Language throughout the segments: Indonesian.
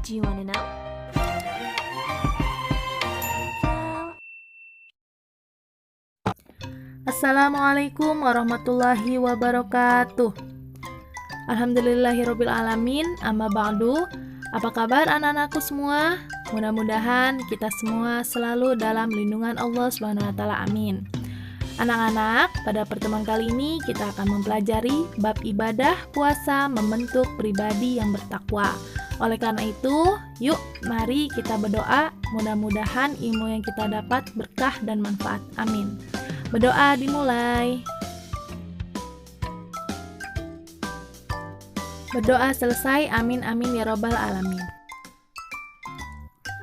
Do you wanna know? Assalamualaikum warahmatullahi wabarakatuh. Alhamdulillahirabbil alamin. Amma ba'du. Apa kabar anak-anakku semua? Mudah-mudahan kita semua selalu dalam lindungan Allah Subhanahu wa taala. Amin. Anak-anak, pada pertemuan kali ini kita akan mempelajari bab ibadah puasa membentuk pribadi yang bertakwa. Oleh karena itu, yuk mari kita berdoa, mudah-mudahan ilmu yang kita dapat berkah dan manfaat. Amin. Berdoa dimulai. Berdoa selesai, amin amin ya robbal alamin.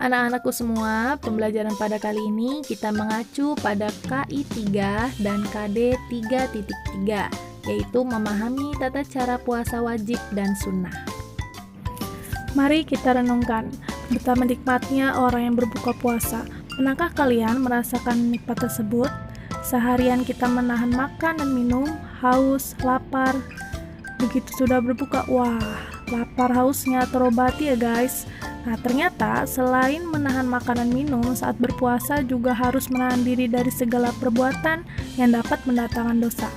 Anak-anakku semua, pembelajaran pada kali ini kita mengacu pada KI 3 dan KD 3.3, yaitu memahami tata cara puasa wajib dan sunnah. Mari kita renungkan betapa nikmatnya orang yang berbuka puasa. Pernahkah kalian merasakan nikmat tersebut? Seharian kita menahan makan dan minum, haus, lapar. Begitu sudah berbuka, wah, lapar hausnya terobati ya guys. Nah, ternyata selain menahan makanan minum saat berpuasa juga harus menahan diri dari segala perbuatan yang dapat mendatangkan dosa.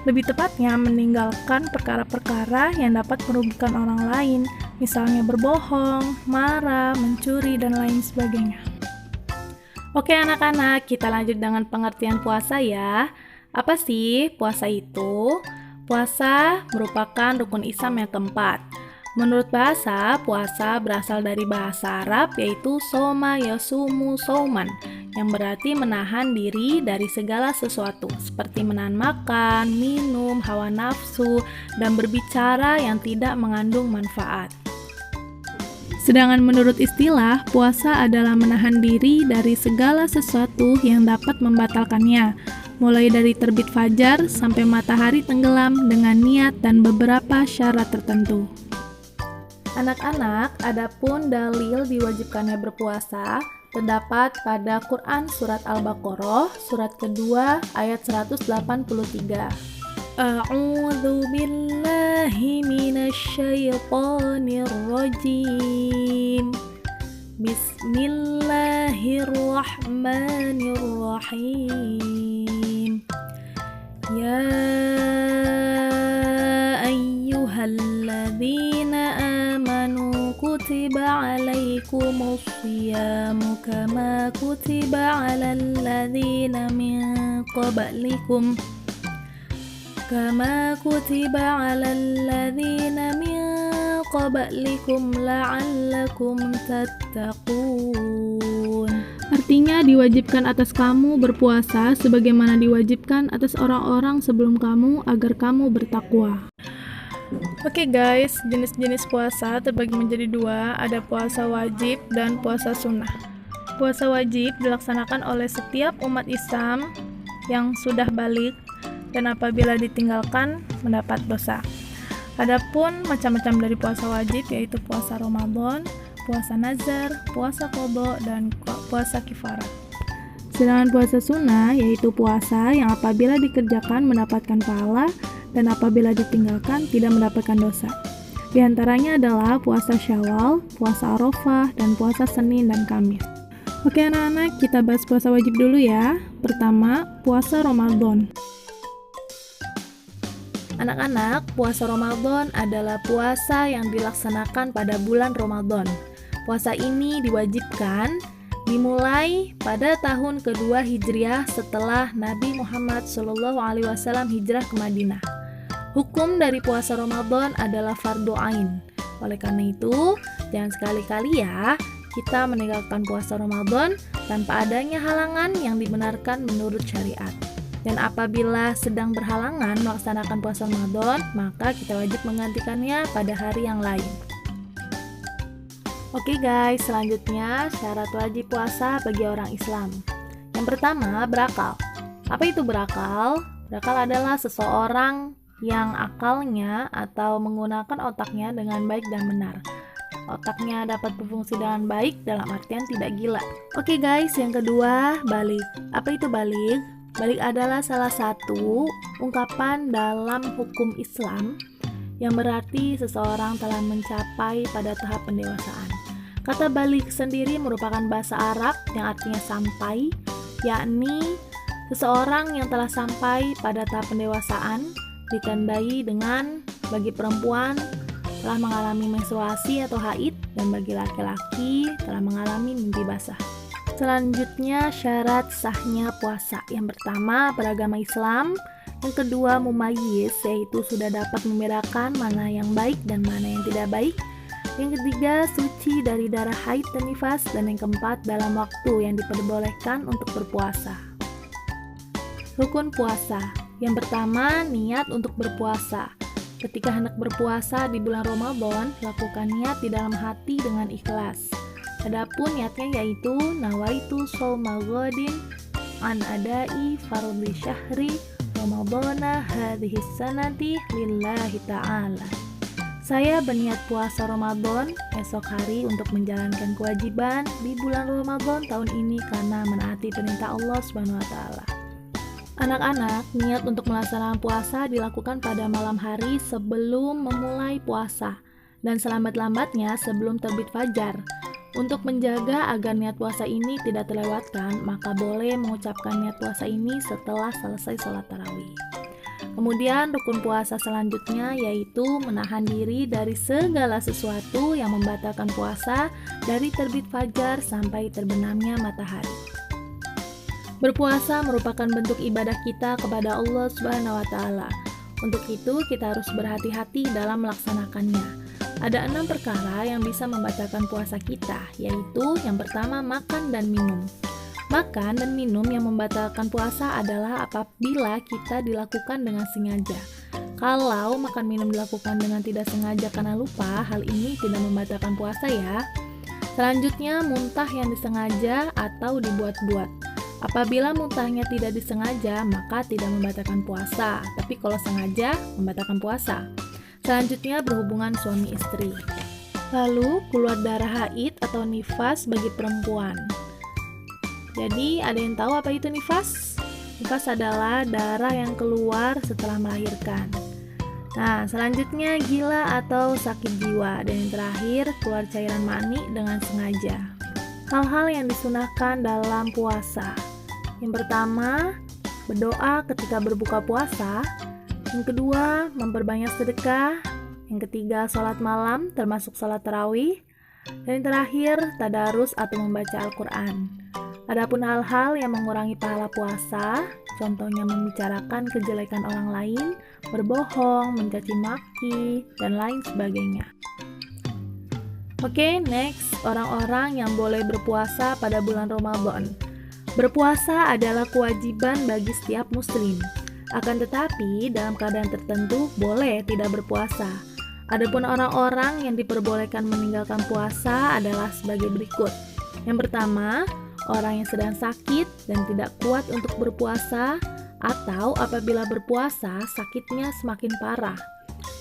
Lebih tepatnya meninggalkan perkara-perkara yang dapat merugikan orang lain, misalnya berbohong, marah, mencuri, dan lain sebagainya. Oke anak-anak, kita lanjut dengan pengertian puasa ya. Apa sih puasa itu? Puasa merupakan rukun Islam yang keempat. Menurut bahasa, puasa berasal dari bahasa Arab yaitu soma yasumu sauman, yang berarti menahan diri dari segala sesuatu seperti menahan makan, minum, hawa nafsu, dan berbicara yang tidak mengandung manfaat. Sedangkan menurut istilah, puasa adalah menahan diri dari segala sesuatu yang dapat membatalkannya, mulai dari terbit fajar sampai matahari tenggelam dengan niat dan beberapa syarat tertentu. Anak-anak, adapun dalil diwajibkannya berpuasa terdapat pada Quran Surat Al-Baqarah, surat kedua ayat 183. A'udzu billahi minasyaitonir rajim. Bismillahirrahmanirrahim. Ya ayyuhalladzina amanu kutiba alaikumus shiyamu kama kutiba alal ladzina min qablikum la'allakum tattaqun. Artinya diwajibkan atas kamu berpuasa sebagaimana diwajibkan atas orang-orang sebelum kamu agar kamu bertakwa. Oke guys, jenis-jenis puasa terbagi menjadi dua, ada puasa wajib dan puasa sunnah. Puasa wajib dilaksanakan oleh setiap umat Islam yang sudah baligh dan apabila ditinggalkan mendapat dosa. Adapun macam-macam dari puasa wajib yaitu puasa Ramadan, puasa nazar, puasa qadha, dan puasa kifarat. Sedangkan puasa sunnah yaitu puasa yang apabila dikerjakan mendapatkan pahala dan apabila ditinggalkan tidak mendapatkan dosa. Di antaranya adalah puasa Syawal, puasa Arafah, dan puasa Senin dan Kamis. Oke anak-anak, kita bahas puasa wajib dulu ya. Pertama, puasa Ramadan. Anak-anak, puasa Ramadan adalah puasa yang dilaksanakan pada bulan Ramadan. Puasa ini diwajibkan dimulai pada tahun kedua Hijriah setelah Nabi Muhammad SAW hijrah ke Madinah. Hukum dari puasa Ramadan adalah fardu ain. Oleh karena itu, jangan sekali-kali ya kita meninggalkan puasa Ramadan tanpa adanya halangan yang dibenarkan menurut syariat. Dan apabila sedang berhalangan melaksanakan puasa Ramadan, maka kita wajib menggantikannya pada hari yang lain. Oke guys, selanjutnya syarat wajib puasa bagi orang Islam. Yang pertama, berakal. Apa itu berakal? Berakal adalah seseorang yang akalnya atau menggunakan otaknya dengan baik dan benar. Otaknya dapat berfungsi dengan baik dalam artian tidak gila. Oke guys, yang kedua, baligh. Apa itu baligh? Baligh adalah salah satu ungkapan dalam hukum Islam yang berarti seseorang telah mencapai pada tahap pendewasaan. Kata balik sendiri merupakan bahasa Arab yang artinya sampai, yakni seseorang yang telah sampai pada tahap pendewasaan, ditandai dengan bagi perempuan telah mengalami menstruasi atau haid, dan bagi laki-laki telah mengalami mimpi basah. Selanjutnya, syarat sahnya puasa. Yang pertama, beragama Islam. Yang kedua, mumayyiz, yaitu sudah dapat membedakan mana yang baik dan mana yang tidak baik. Yang ketiga, suci dari darah haid dan nifas. Dan yang keempat, dalam waktu yang diperbolehkan untuk berpuasa. Rukun puasa. Yang pertama, niat untuk berpuasa. Ketika hendak berpuasa di bulan Ramadan, lakukan niat di dalam hati dengan ikhlas. Adapun niatnya yaitu nawaitu shauma ghadin an adai fardhi syahri ramadhana hadhihi sanati lillahi ta'ala. Saya berniat puasa Ramadan esok hari untuk menjalankan kewajiban di bulan Ramadan tahun ini karena menaati perintah Allah Subhanahu wa taala. Anak-anak, niat untuk melaksanakan puasa dilakukan pada malam hari sebelum memulai puasa dan selambat-lambatnya sebelum terbit fajar. Untuk menjaga agar niat puasa ini tidak terlewatkan, maka boleh mengucapkan niat puasa ini setelah selesai sholat tarawih. Kemudian rukun puasa selanjutnya yaitu menahan diri dari segala sesuatu yang membatalkan puasa dari terbit fajar sampai terbenamnya matahari. Berpuasa merupakan bentuk ibadah kita kepada Allah Subhanahu wa taala. Untuk itu kita harus berhati-hati dalam melaksanakannya. Ada 6 perkara yang bisa membatalkan puasa kita, yaitu yang pertama, makan dan minum. Makan dan minum yang membatalkan puasa adalah apabila kita dilakukan dengan sengaja. Kalau makan minum dilakukan dengan tidak sengaja karena lupa, hal ini tidak membatalkan puasa ya. Selanjutnya, muntah yang disengaja atau dibuat-buat. Apabila muntahnya tidak disengaja, maka tidak membatalkan puasa, tapi kalau sengaja, membatalkan puasa. Selanjutnya, berhubungan suami istri. Lalu, keluar darah haid atau nifas bagi perempuan. Jadi, ada yang tahu apa itu nifas? Nifas adalah darah yang keluar setelah melahirkan. Nah, selanjutnya gila atau sakit jiwa. Dan yang terakhir, keluar cairan mani dengan sengaja. Hal-hal yang disunahkan dalam puasa. Yang pertama, berdoa ketika berbuka puasa. Yang kedua, memperbanyak sedekah. Yang ketiga, sholat malam termasuk sholat tarawih. Dan yang terakhir, tadarus atau membaca Al-Quran. Adapun hal-hal yang mengurangi pahala puasa, contohnya membicarakan kejelekan orang lain, berbohong, mencaci maki, dan lain sebagainya. Oke, next, orang-orang yang boleh berpuasa pada bulan Ramadan. Berpuasa adalah kewajiban bagi setiap muslim. Akan tetapi, dalam keadaan tertentu boleh tidak berpuasa. Adapun orang-orang yang diperbolehkan meninggalkan puasa adalah sebagai berikut. Yang pertama, orang yang sedang sakit dan tidak kuat untuk berpuasa, atau apabila berpuasa sakitnya semakin parah.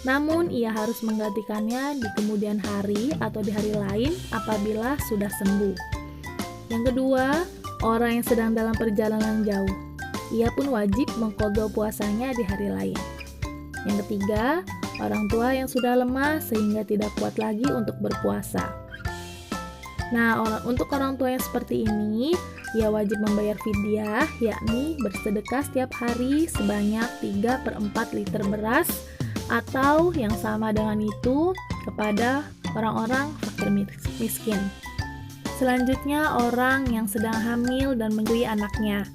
Namun, ia harus menggantikannya di kemudian hari atau di hari lain apabila sudah sembuh. Yang kedua, orang yang sedang dalam perjalanan jauh. Ia pun wajib mengqadha puasanya di hari lain. Yang ketiga, orang tua yang sudah lemah sehingga tidak kuat lagi untuk berpuasa. Nah, untuk orang tua yang seperti ini, ia wajib membayar fidyah, yakni bersedekah setiap hari sebanyak 3/4 liter beras, atau yang sama dengan itu kepada orang-orang fakir miskin. Selanjutnya, orang yang sedang hamil dan menyusui anaknya.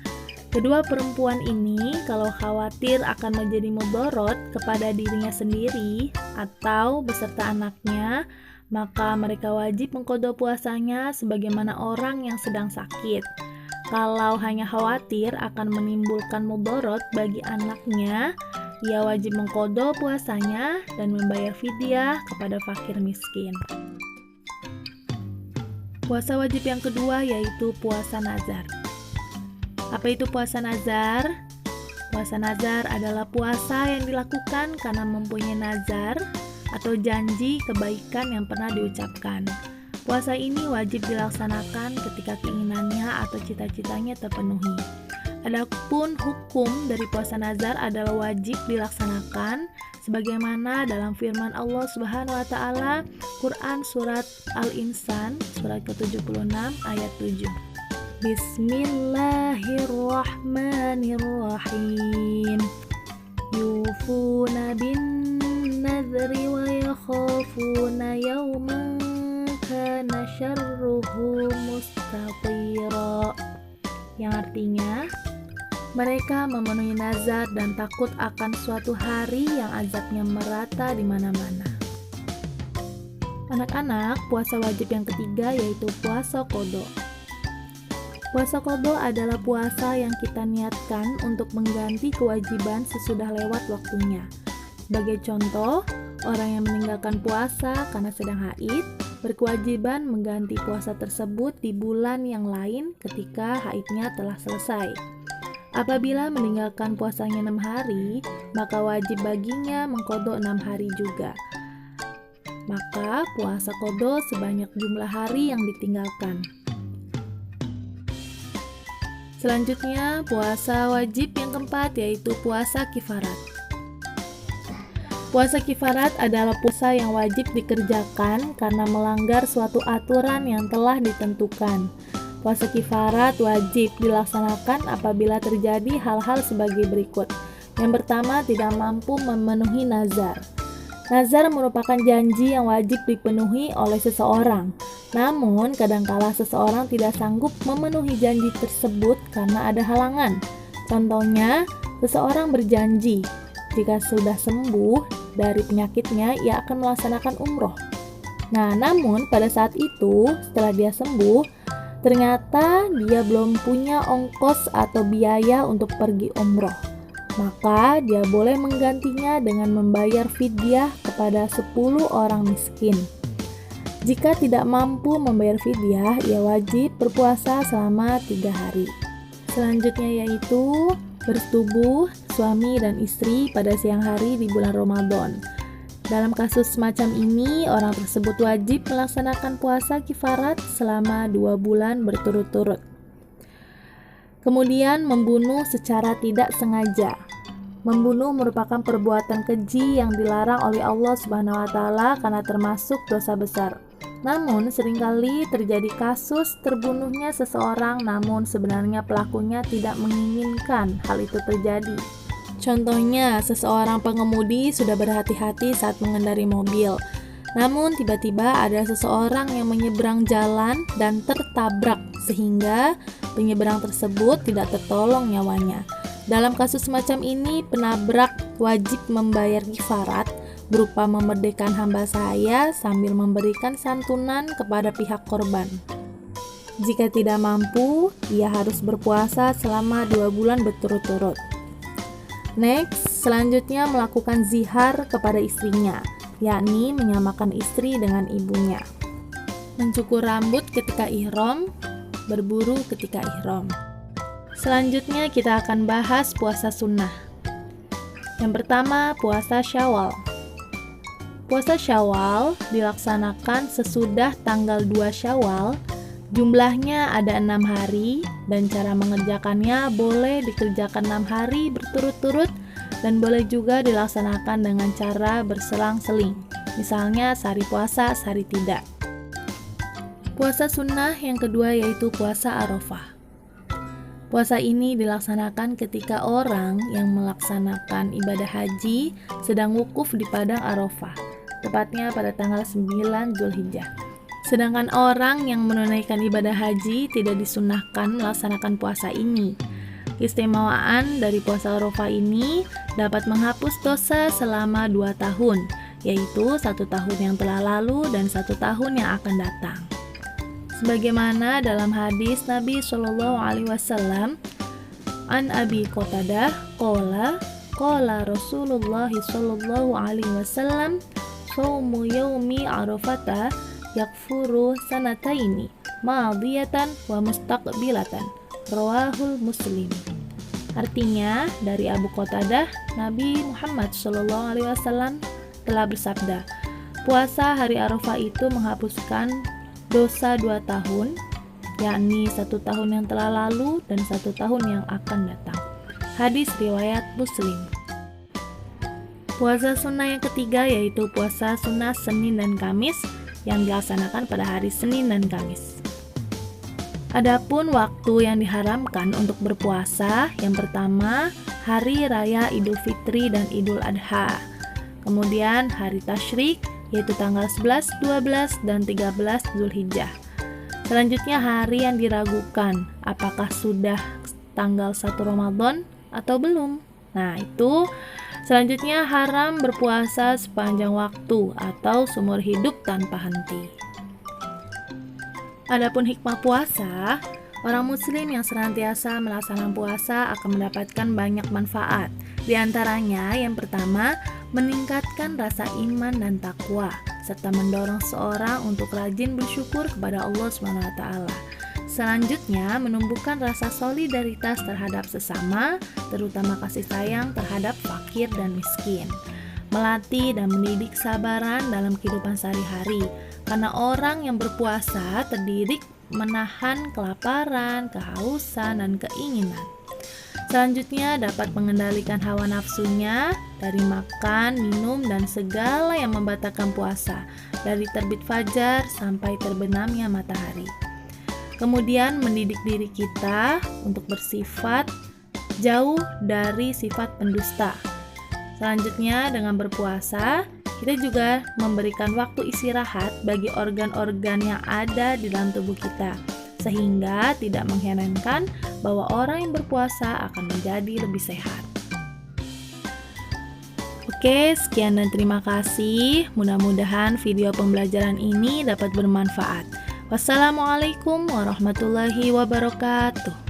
Kedua perempuan ini kalau khawatir akan menjadi mudorot kepada dirinya sendiri atau beserta anaknya, maka mereka wajib mengqadha puasanya sebagaimana orang yang sedang sakit. Kalau hanya khawatir akan menimbulkan mudorot bagi anaknya, ia wajib mengqadha puasanya dan membayar fidyah kepada fakir miskin. Puasa wajib yang kedua yaitu puasa nazar. Apa itu puasa nazar? Puasa nazar adalah puasa yang dilakukan karena mempunyai nazar atau janji kebaikan yang pernah diucapkan. Puasa ini wajib dilaksanakan ketika keinginannya atau cita-citanya terpenuhi. Adapun hukum dari puasa nazar adalah wajib dilaksanakan sebagaimana dalam firman Allah Subhanahu wa taala Quran surat Al-Insan surat ke-76 ayat 7. Bismillahirrahmanirrahim. Yufuna bin nadri wa yakhafuna yawman kana syarruhu mustatira. Yang artinya mereka memenuhi nazar dan takut akan suatu hari yang azabnya merata di mana-mana. Anak-anak, puasa wajib yang ketiga yaitu puasa qadha. Puasa qadha adalah puasa yang kita niatkan untuk mengganti kewajiban sesudah lewat waktunya. Sebagai contoh, orang yang meninggalkan puasa karena sedang haid berkewajiban mengganti puasa tersebut di bulan yang lain ketika haidnya telah selesai. Apabila meninggalkan puasanya 6 hari, maka wajib baginya mengqadha 6 hari juga. Maka puasa qadha sebanyak jumlah hari yang ditinggalkan. Selanjutnya, puasa wajib yang keempat yaitu puasa kifarat. Puasa kifarat adalah puasa yang wajib dikerjakan karena melanggar suatu aturan yang telah ditentukan. Puasa kifarat wajib dilaksanakan apabila terjadi hal-hal sebagai berikut. Yang pertama, tidak mampu memenuhi nazar. Nazar merupakan janji yang wajib dipenuhi oleh seseorang. Namun, kadangkala seseorang tidak sanggup memenuhi janji tersebut karena ada halangan. Contohnya, seseorang berjanji jika sudah sembuh dari penyakitnya, ia akan melaksanakan umroh. Nah, namun pada saat itu, setelah dia sembuh, ternyata dia belum punya ongkos atau biaya untuk pergi umroh. Maka dia boleh menggantinya dengan membayar fidyah kepada 10 orang miskin. Jika tidak mampu membayar fidyah, ia wajib berpuasa selama 3 hari. Selanjutnya yaitu bersetubuh suami dan istri pada siang hari di bulan Ramadan. Dalam kasus semacam ini, orang tersebut wajib melaksanakan puasa kifarat selama 2 bulan berturut-turut. Kemudian membunuh secara tidak sengaja. Membunuh merupakan perbuatan keji yang dilarang oleh Allah Subhanahu wa taala karena termasuk dosa besar. Namun seringkali terjadi kasus terbunuhnya seseorang namun sebenarnya pelakunya tidak menginginkan hal itu terjadi. Contohnya, seseorang pengemudi sudah berhati-hati saat mengendari mobil. Namun tiba-tiba ada seseorang yang menyeberang jalan dan tertabrak sehingga penyeberang tersebut tidak tertolong nyawanya. Dalam kasus semacam ini, penabrak wajib membayar kifarat berupa memerdekakan hamba sahaya sambil memberikan santunan kepada pihak korban. Jika tidak mampu, ia harus berpuasa selama 2 bulan berturut-turut. Next, selanjutnya melakukan zihar kepada istrinya, yakni menyamakan istri dengan ibunya. Mencukur rambut ketika ihram, berburu ketika ihram. Selanjutnya kita akan bahas puasa sunnah. Yang pertama, puasa Syawal. Puasa Syawal dilaksanakan sesudah tanggal 2 Syawal. Jumlahnya ada 6 hari dan cara mengerjakannya boleh dikerjakan 6 hari berturut-turut dan boleh juga dilaksanakan dengan cara berselang-seling. Misalnya sehari puasa, sehari tidak. Puasa sunnah yang kedua yaitu puasa Arafah. Puasa ini dilaksanakan ketika orang yang melaksanakan ibadah haji sedang wukuf di padang Arafah, tepatnya pada tanggal 9 Zulhijjah. Sedangkan orang yang menunaikan ibadah haji tidak disunnahkan melaksanakan puasa ini. Keistimewaan dari puasa Arafah ini dapat menghapus dosa selama 2 tahun, yaitu 1 tahun yang telah lalu dan 1 tahun yang akan datang. Sebagaimana dalam hadis Nabi Shallallahu Alaihi Wasallam, an Abi Qatadah, qala Rasulullah Shallallahu Alaihi Wasallam, shaumu yaumi Arafata yakfuru sanataini madiyatan wa mustaqbilatan. Rawahul Muslim. Artinya, dari Abu Qatadah, Nabi Muhammad Shallallahu Alaihi Wasallam telah bersabda, puasa hari Arafah itu menghapuskan dosa 2 tahun yakni 1 tahun yang telah lalu dan 1 tahun yang akan datang. Hadis riwayat Muslim. Puasa sunnah yang ketiga yaitu puasa sunnah Senin dan Kamis yang dilaksanakan pada hari Senin dan Kamis. Adapun waktu yang diharamkan untuk berpuasa, yang pertama hari raya Idul Fitri dan Idul Adha. Kemudian hari tasyrik yaitu tanggal 11, 12, dan 13 Zulhijjah. Selanjutnya hari yang diragukan, apakah sudah tanggal 1 Ramadan atau belum. Nah, itu selanjutnya haram berpuasa sepanjang waktu atau seumur hidup tanpa henti. Adapun hikmah puasa, orang muslim yang senantiasa melaksanakan puasa akan mendapatkan banyak manfaat. Di antaranya yang pertama, meningkatkan rasa iman dan takwa serta mendorong seorang untuk rajin bersyukur kepada Allah SWT. Selanjutnya, menumbuhkan rasa solidaritas terhadap sesama, terutama kasih sayang terhadap fakir dan miskin. Melatih dan mendidik kesabaran dalam kehidupan sehari-hari, karena orang yang berpuasa terdidik menahan kelaparan, kehausan, dan keinginan. Selanjutnya, dapat mengendalikan hawa nafsunya dari makan, minum, dan segala yang membatalkan puasa, dari terbit fajar sampai terbenamnya matahari. Kemudian, mendidik diri kita untuk bersifat jauh dari sifat pendusta. Selanjutnya, dengan berpuasa, kita juga memberikan waktu istirahat bagi organ-organ yang ada di dalam tubuh kita, sehingga tidak mengherankan bahwa orang yang berpuasa akan menjadi lebih sehat. Oke, sekian dan terima kasih. Mudah-mudahan video pembelajaran ini dapat bermanfaat. Wassalamualaikum warahmatullahi wabarakatuh.